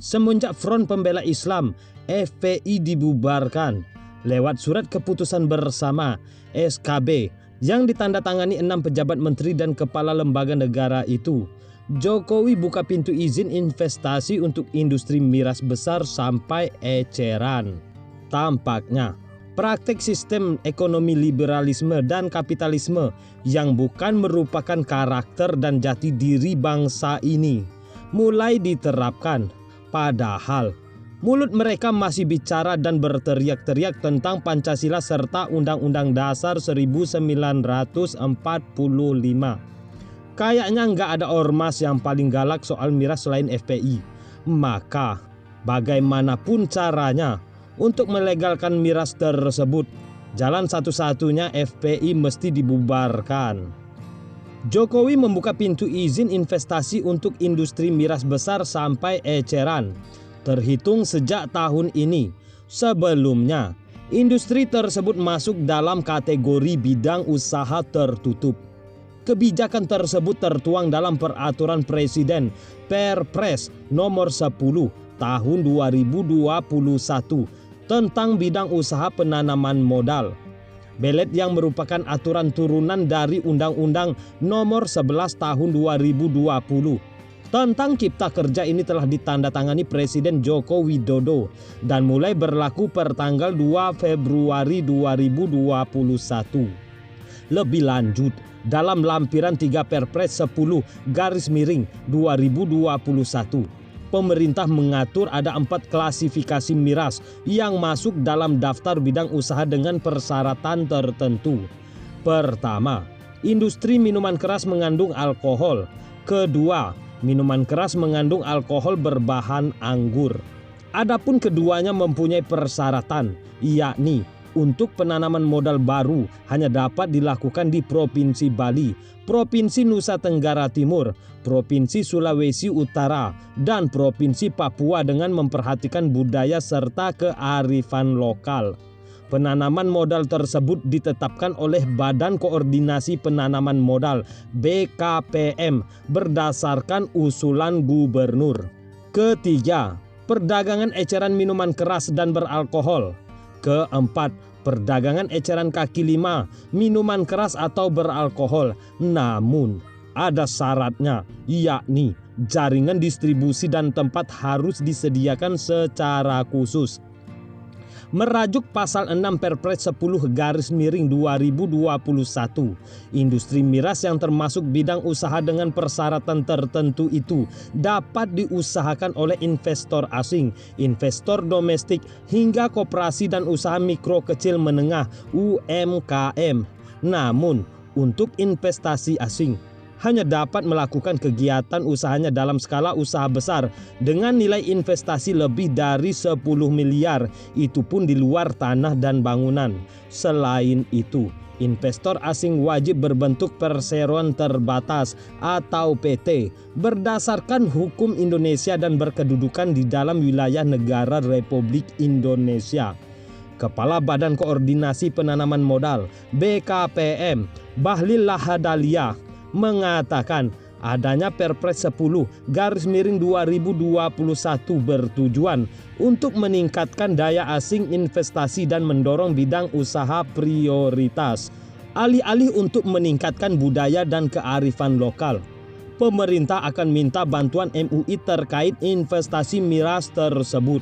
Semenjak Front Pembela Islam FPI dibubarkan lewat surat keputusan bersama SKB yang ditandatangani 6 pejabat menteri dan kepala lembaga negara itu, Jokowi buka pintu izin investasi untuk industri miras besar sampai eceran. Tampaknya praktek sistem ekonomi liberalisme dan kapitalisme yang bukan merupakan karakter dan jati diri bangsa ini mulai diterapkan. Padahal mulut mereka masih bicara dan berteriak-teriak tentang Pancasila serta Undang-Undang Dasar 1945. Kayaknya nggak ada ormas yang paling galak soal miras selain FPI. Maka bagaimanapun caranya untuk melegalkan miras tersebut, jalan satu-satunya FPI mesti dibubarkan. Jokowi membuka pintu izin investasi untuk industri miras besar sampai eceran, terhitung sejak tahun ini. Sebelumnya, industri tersebut masuk dalam kategori bidang usaha tertutup. Kebijakan tersebut tertuang dalam Peraturan Presiden Perpres nomor 10 tahun 2021 tentang bidang usaha penanaman modal. Belet yang merupakan aturan turunan dari Undang-Undang nomor 11 tahun 2020 tentang Cipta Kerja ini telah ditandatangani Presiden Joko Widodo dan mulai berlaku per tanggal 2 Februari 2021. Lebih lanjut, dalam lampiran 3 Perpres 10/2021, pemerintah mengatur ada 4 klasifikasi miras yang masuk dalam daftar bidang usaha dengan persyaratan tertentu. Pertama, industri minuman keras mengandung alkohol. Kedua, minuman keras mengandung alkohol berbahan anggur. Adapun keduanya mempunyai persyaratan, yakni untuk penanaman modal baru hanya dapat dilakukan di Provinsi Bali, Provinsi Nusa Tenggara Timur, Provinsi Sulawesi Utara, dan Provinsi Papua dengan memperhatikan budaya serta kearifan lokal. Penanaman modal tersebut ditetapkan oleh Badan Koordinasi Penanaman Modal BKPM berdasarkan usulan gubernur. Ketiga, perdagangan eceran minuman keras dan beralkohol. Keempat, perdagangan eceran kaki lima, minuman keras atau beralkohol. Namun, ada syaratnya, yakni jaringan distribusi dan tempat harus disediakan secara khusus. Merajuk pasal 6 Perpres 10/2021, industri miras yang termasuk bidang usaha dengan persyaratan tertentu itu dapat diusahakan oleh investor asing, investor domestik, hingga koperasi dan usaha mikro kecil menengah UMKM. Namun, untuk investasi asing hanya dapat melakukan kegiatan usahanya dalam skala usaha besar dengan nilai investasi lebih dari 10 miliar, itu pun di luar tanah dan bangunan. Selain itu, investor asing wajib berbentuk perseroan terbatas atau PT berdasarkan hukum Indonesia dan berkedudukan di dalam wilayah negara Republik Indonesia. Kepala Badan Koordinasi Penanaman Modal BKPM Bahlil Lahadalia mengatakan adanya Perpres 10/2021 bertujuan untuk meningkatkan daya asing investasi dan mendorong bidang usaha prioritas. Alih-alih untuk meningkatkan budaya dan kearifan lokal, pemerintah akan minta bantuan MUI terkait investasi miras tersebut.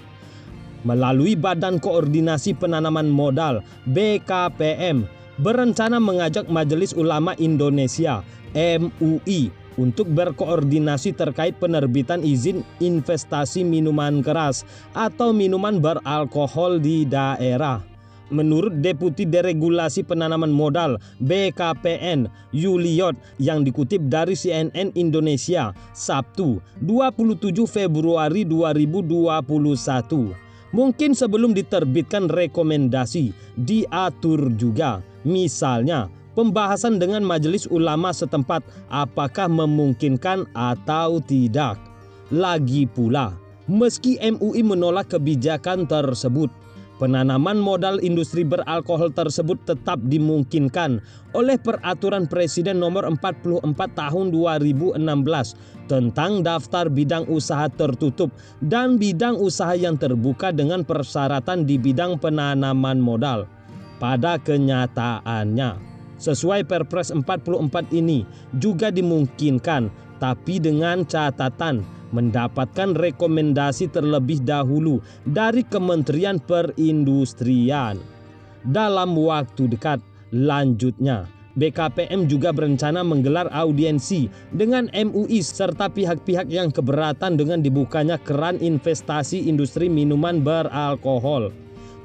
Melalui Badan Koordinasi Penanaman Modal BKPM berencana mengajak Majelis Ulama Indonesia MUI untuk berkoordinasi terkait penerbitan izin investasi minuman keras atau minuman beralkohol di daerah. Menurut Deputi Deregulasi Penanaman Modal BKPN Yuliot yang dikutip dari CNN Indonesia Sabtu 27 Februari 2021, mungkin sebelum diterbitkan rekomendasi diatur juga misalnya pembahasan dengan majelis ulama setempat apakah memungkinkan atau tidak. Lagi pula, meski MUI menolak kebijakan tersebut, Penanaman modal industri beralkohol tersebut tetap dimungkinkan oleh Peraturan Presiden Nomor 44 Tahun 2016 tentang daftar bidang usaha tertutup dan bidang usaha yang terbuka dengan persyaratan di bidang penanaman modal. Pada kenyataannya, sesuai Perpres 44 ini juga dimungkinkan, tapi dengan catatan mendapatkan rekomendasi terlebih dahulu dari Kementerian Perindustrian. Dalam waktu dekat lanjutnya, BKPM juga berencana menggelar audiensi dengan MUI serta pihak-pihak yang keberatan dengan dibukanya keran investasi industri minuman beralkohol.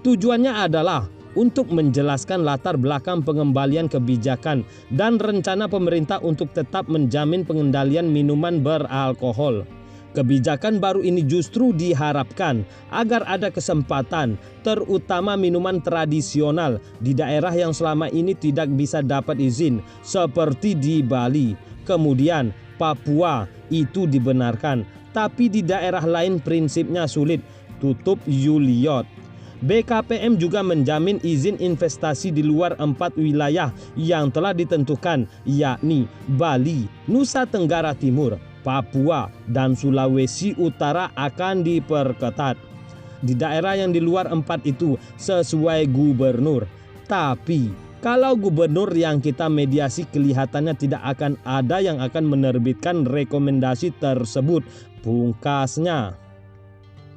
Tujuannya adalah untuk menjelaskan latar belakang pengembalian kebijakan dan rencana pemerintah untuk tetap menjamin pengendalian minuman beralkohol. Kebijakan baru ini justru diharapkan agar ada kesempatan, terutama minuman tradisional di daerah yang selama ini tidak bisa dapat izin, seperti di Bali. Kemudian Papua itu dibenarkan, tapi di daerah lain prinsipnya sulit, tutup Yuliot. BKPM juga menjamin izin investasi di luar 4 wilayah yang telah ditentukan, yakni Bali, Nusa Tenggara Timur, Papua, dan Sulawesi Utara akan diperketat. Di daerah yang di luar 4 itu sesuai gubernur. Tapi kalau gubernur yang kita mediasi kelihatannya tidak akan ada yang akan menerbitkan rekomendasi tersebut, pungkasnya.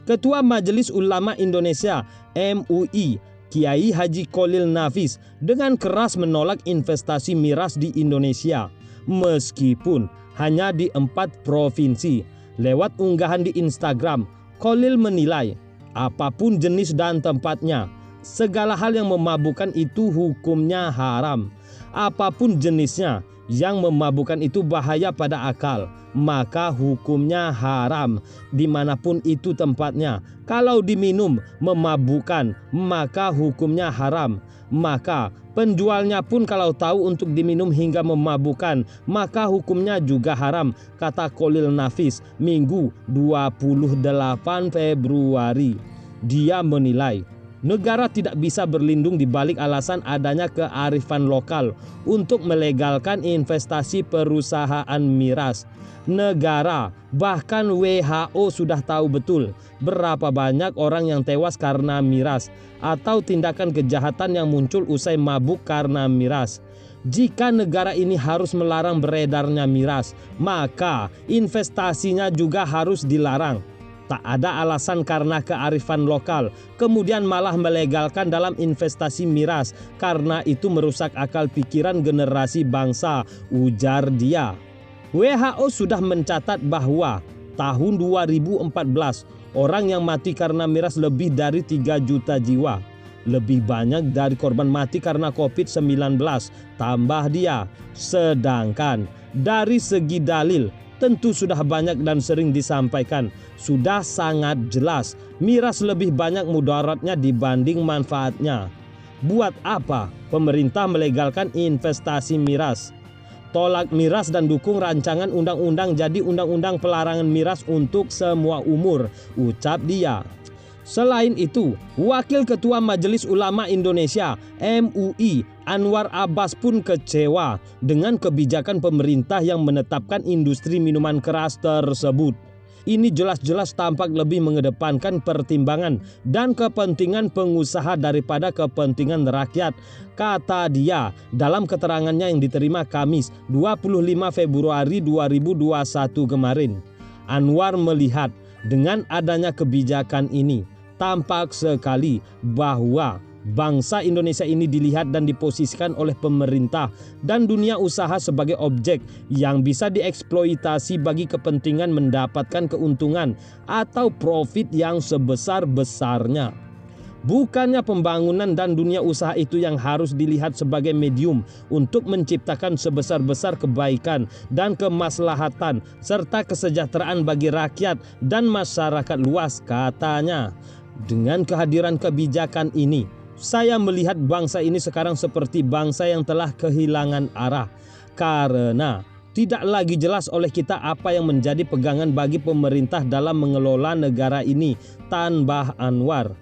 Ketua Majelis Ulama Indonesia MUI Kiai Haji Kholil Nafis dengan keras menolak investasi miras di Indonesia meskipun hanya di 4 provinsi. Lewat unggahan di Instagram, Kholil menilai apapun jenis dan tempatnya, segala hal yang memabukkan itu hukumnya haram. Apapun jenisnya, yang memabukkan itu bahaya pada akal, maka hukumnya haram dimanapun itu tempatnya. Kalau diminum memabukkan, maka hukumnya haram. Maka penjualnya pun kalau tahu untuk diminum hingga memabukkan, maka hukumnya juga haram, kata Kholil Nafis Minggu 28 Februari. Dia menilai negara tidak bisa berlindung di balik alasan adanya kearifan lokal untuk melegalkan investasi perusahaan miras. Negara, bahkan WHO sudah tahu betul berapa banyak orang yang tewas karena miras atau tindakan kejahatan yang muncul usai mabuk karena miras. Jika negara ini harus melarang beredarnya miras, maka investasinya juga harus dilarang. Tak ada alasan karena kearifan lokal, kemudian malah melegalkan dalam investasi miras karena itu merusak akal pikiran generasi bangsa, ujar dia. WHO sudah mencatat bahwa tahun 2014 orang yang mati karena miras lebih dari 3 juta jiwa. Lebih banyak dari korban mati karena COVID-19, tambah dia. Sedangkan dari segi dalil, tentu sudah banyak dan sering disampaikan. Sudah sangat jelas miras lebih banyak mudaratnya dibanding manfaatnya. Buat apa pemerintah melegalkan investasi miras? Tolak miras dan dukung rancangan undang-undang jadi undang-undang pelarangan miras untuk semua umur, ucap dia. Selain itu, Wakil Ketua Majelis Ulama Indonesia MUI Anwar Abbas pun kecewa dengan kebijakan pemerintah yang menetapkan industri minuman keras tersebut. Ini jelas-jelas tampak lebih mengedepankan pertimbangan dan kepentingan pengusaha daripada kepentingan rakyat, kata dia dalam keterangannya yang diterima Kamis 25 Februari 2021 kemarin. Anwar melihat dengan adanya kebijakan ini, tampak sekali bahwa bangsa Indonesia ini dilihat dan diposisikan oleh pemerintah dan dunia usaha sebagai objek yang bisa dieksploitasi bagi kepentingan mendapatkan keuntungan atau profit yang sebesar-besarnya. Bukannya pembangunan dan dunia usaha itu yang harus dilihat sebagai medium untuk menciptakan sebesar-besar kebaikan dan kemaslahatan serta kesejahteraan bagi rakyat dan masyarakat luas, katanya. Dengan kehadiran kebijakan ini, saya melihat bangsa ini sekarang seperti bangsa yang telah kehilangan arah karena tidak lagi jelas oleh kita apa yang menjadi pegangan bagi pemerintah dalam mengelola negara ini, tambah Anwar.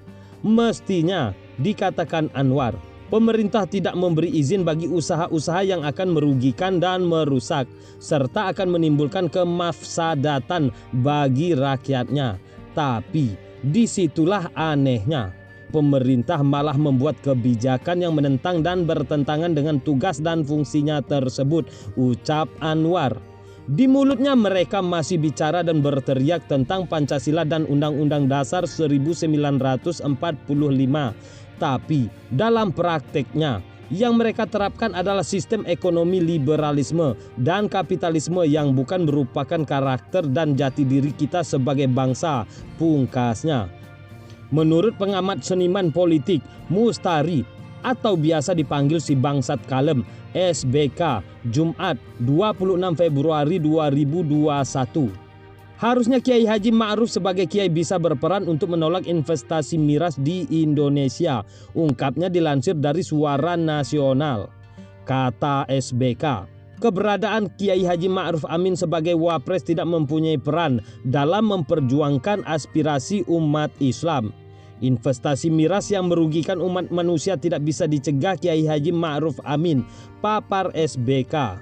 Mestinya, dikatakan Anwar, pemerintah tidak memberi izin bagi usaha-usaha yang akan merugikan dan merusak, serta akan menimbulkan kemafsadatan bagi rakyatnya. Tapi, disitulah anehnya. Pemerintah malah membuat kebijakan yang menentang dan bertentangan dengan tugas dan fungsinya tersebut, ucap Anwar. Di mulutnya mereka masih bicara dan berteriak tentang Pancasila dan Undang-Undang Dasar 1945. Tapi dalam prakteknya yang mereka terapkan adalah sistem ekonomi liberalisme dan kapitalisme yang bukan merupakan karakter dan jati diri kita sebagai bangsa, pungkasnya. Menurut pengamat seniman politik Mustari atau biasa dipanggil si Bangsat Kalem, SBK, Jumat 26 Februari 2021. Harusnya Kiai Haji Ma'ruf sebagai kiai bisa berperan untuk menolak investasi miras di Indonesia, ungkapnya dilansir dari Suara Nasional. Kata SBK, keberadaan Kiai Haji Ma'ruf Amin sebagai wapres tidak mempunyai peran dalam memperjuangkan aspirasi umat Islam. Investasi miras yang merugikan umat manusia tidak bisa dicegah Kiai Haji Ma'ruf Amin, papar SBK.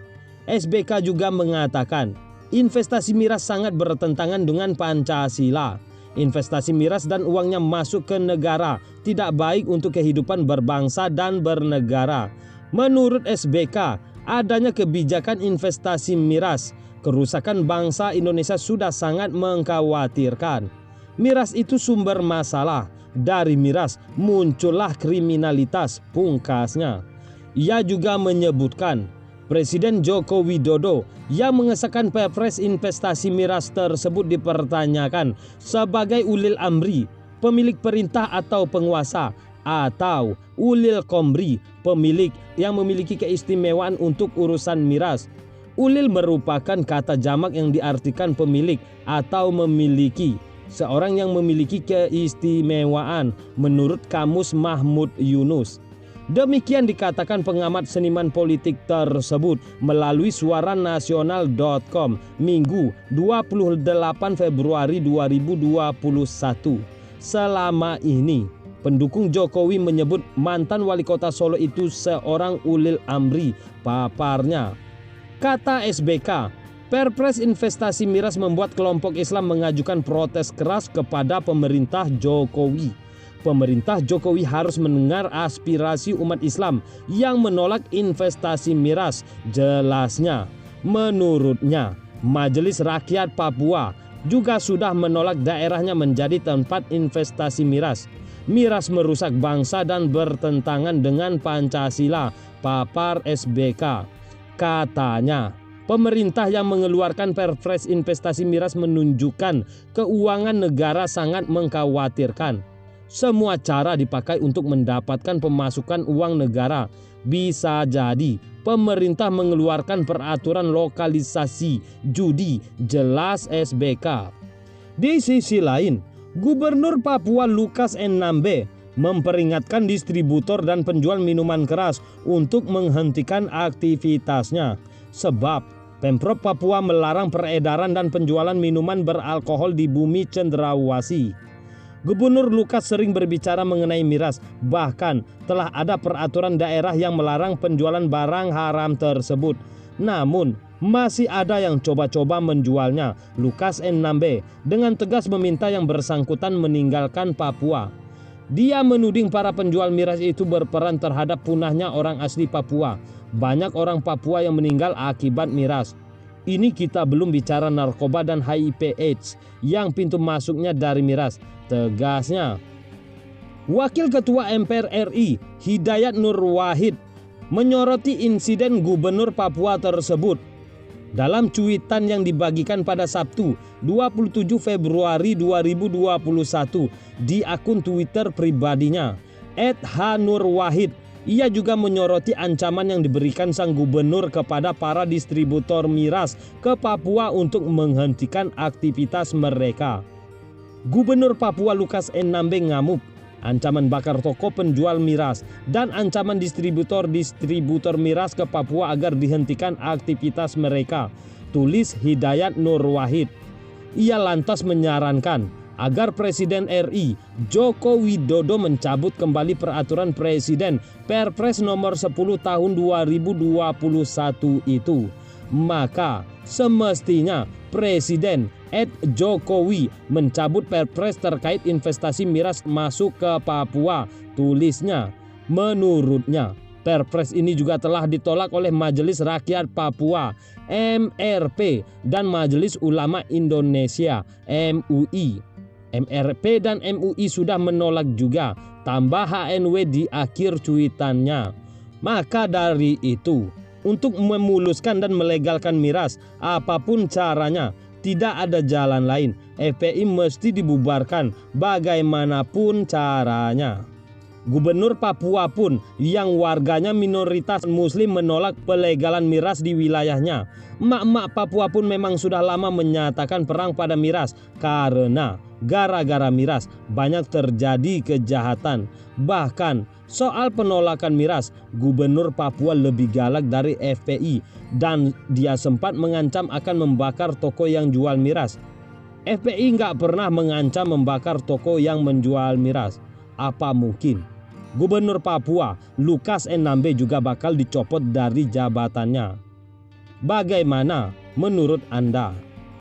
SBK juga mengatakan, investasi miras sangat bertentangan dengan Pancasila. Investasi miras dan uangnya masuk ke negara tidak baik untuk kehidupan berbangsa dan bernegara. Menurut SBK, adanya kebijakan investasi miras, kerusakan bangsa Indonesia sudah sangat mengkhawatirkan. Miras itu sumber masalah. Dari miras muncullah kriminalitas, pungkasnya. Ia juga menyebutkan Presiden Joko Widodo yang mengesahkan Perpres investasi miras tersebut dipertanyakan sebagai ulil amri, pemilik perintah atau penguasa, atau ulil komri, pemilik yang memiliki keistimewaan untuk urusan miras. Ulil merupakan kata jamak yang diartikan pemilik atau memiliki. Seorang yang memiliki keistimewaan menurut Kamus Mahmud Yunus. Demikian dikatakan pengamat seniman politik tersebut melalui suaranasional.com Minggu 28 Februari 2021. Selama ini pendukung Jokowi menyebut mantan wali kota Solo itu seorang ulil amri, paparnya. Kata SBK, Perpres investasi miras membuat kelompok Islam mengajukan protes keras kepada pemerintah Jokowi. Pemerintah Jokowi harus mendengar aspirasi umat Islam yang menolak investasi miras. Jelasnya, menurutnya, Majelis Rakyat Papua juga sudah menolak daerahnya menjadi tempat investasi miras. Miras merusak bangsa dan bertentangan dengan Pancasila, papar SBK. Katanya, pemerintah yang mengeluarkan Perpres investasi miras menunjukkan keuangan negara sangat mengkhawatirkan. Semua cara dipakai untuk mendapatkan pemasukan uang negara. Bisa jadi pemerintah mengeluarkan peraturan lokalisasi judi, jelas SBK. Di sisi lain, Gubernur Papua Lukas Nmb memperingatkan distributor dan penjual minuman keras untuk menghentikan aktivitasnya. Sebab Pemprov Papua melarang peredaran dan penjualan minuman beralkohol di bumi cenderawasih. Gubernur Lukas sering berbicara mengenai miras, bahkan telah ada peraturan daerah yang melarang penjualan barang haram tersebut. Namun, masih ada yang coba-coba menjualnya. Lukas Nmb dengan tegas meminta yang bersangkutan meninggalkan Papua. Dia menuding para penjual miras itu berperan terhadap punahnya orang asli Papua. Banyak orang Papua yang meninggal akibat miras. Ini kita belum bicara narkoba dan HIV/AIDS yang pintu masuknya dari miras, tegasnya. Wakil Ketua MPR RI Hidayat Nur Wahid menyoroti insiden Gubernur Papua tersebut. Dalam cuitan yang dibagikan pada Sabtu 27 Februari 2021 di akun Twitter pribadinya @HNurWahid, ia juga menyoroti ancaman yang diberikan sang gubernur kepada para distributor miras ke Papua untuk menghentikan aktivitas mereka. Gubernur Papua Lukas Nmb ngamuk, ancaman bakar toko penjual miras, dan ancaman distributor miras ke Papua agar dihentikan aktivitas mereka, tulis Hidayat Nur Wahid. Ia lantas menyarankan agar Presiden RI Joko Widodo mencabut kembali peraturan Presiden Perpres nomor 10 tahun 2021 itu. Maka semestinya Presiden Jokowi mencabut Perpres terkait investasi miras masuk ke Papua. Tulisnya, menurutnya Perpres ini juga telah ditolak oleh Majelis Rakyat Papua (MRP) dan Majelis Ulama Indonesia (MUI). MRP dan MUI sudah menolak juga, tambah HNW di akhir cuitannya. Maka dari itu, untuk memuluskan dan melegalkan miras, apapun caranya, tidak ada jalan lain. FPI mesti dibubarkan bagaimanapun caranya. Gubernur Papua pun yang warganya minoritas muslim menolak pelegalan miras di wilayahnya. Emak-emak Papua pun memang sudah lama menyatakan perang pada miras karena gara-gara miras banyak terjadi kejahatan. Bahkan soal penolakan miras, Gubernur Papua lebih galak dari FPI dan dia sempat mengancam akan membakar toko yang jual miras. FPI nggak pernah mengancam membakar toko yang menjual miras. Apa mungkin Gubernur Papua Lukas NMB juga bakal dicopot dari jabatannya? Bagaimana menurut Anda?